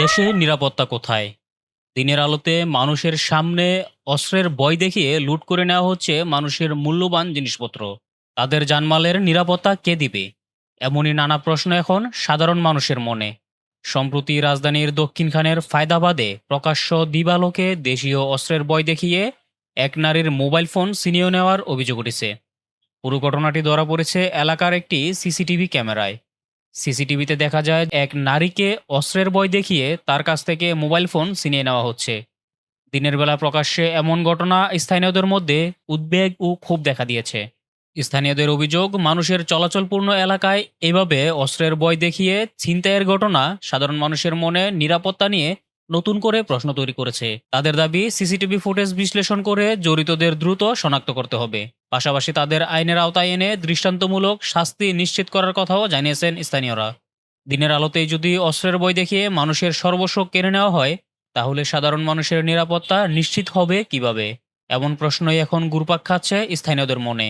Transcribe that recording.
দেশে নিরাপত্তা কোথায়? দিনের আলোতে মানুষের সামনে অস্ত্রের ভয় দেখিয়ে লুট করে নেওয়া হচ্ছে মানুষের মূল্যবান জিনিসপত্র। তাদের জানমালের নিরাপত্তা কে দিবে? এমনই নানা প্রশ্ন এখন সাধারণ মানুষের মনে। সম্প্রতি রাজধানীর দক্ষিণখানের ফায়দাবাদে প্রকাশ্য দিবালোকে দেশীয় অস্ত্রের ভয় দেখিয়ে এক নারীর মোবাইল ফোন ছিনিয়ে নেওয়ার অভিযোগ উঠেছে। পুরো ঘটনাটি ধরা পড়েছে এলাকার একটি সিসিটিভি ক্যামেরায়। সিসিটিভিতে দেখা যায় এক নারীকে অস্ত্রের ভয় দেখিয়ে তার কাছ থেকে মোবাইল ফোন ছিনিয়ে নেওয়া হচ্ছে। দিনের বেলা প্রকাশ্যে এমন ঘটনা স্থানীয়দের মধ্যে উদ্বেগ ও ক্ষোভ দেখা দিয়েছে। স্থানীয়দের অভিযোগ, মানুষের চলাচলপূর্ণ এলাকায় এভাবে অস্ত্রের ভয় দেখিয়ে ছিনতাইয়ের ঘটনা সাধারণ মানুষের মনে নিরাপত্তা নিয়ে নতুন করে প্রশ্ন তৈরি করেছে। তাদের দাবি, সিসিটিভি ফুটেজ বিশ্লেষণ করে জড়িতদের দ্রুত শনাক্ত করতে হবে। পাশাপাশি তাদের আইনের আওতায় এনে দৃষ্টান্তমূলক শাস্তি নিশ্চিত করার কথাও জানিয়েছেন স্থানীয়রা। দিনের আলোতেই যদি অস্ত্রের ভয় দেখিয়ে মানুষের সর্বস্ব কেড়ে নেওয়া হয়, তাহলে সাধারণ মানুষের নিরাপত্তা নিশ্চিত হবে কিভাবে? এমন প্রশ্নই এখন ঘুরপাক খাচ্ছে স্থানীয়দের মনে।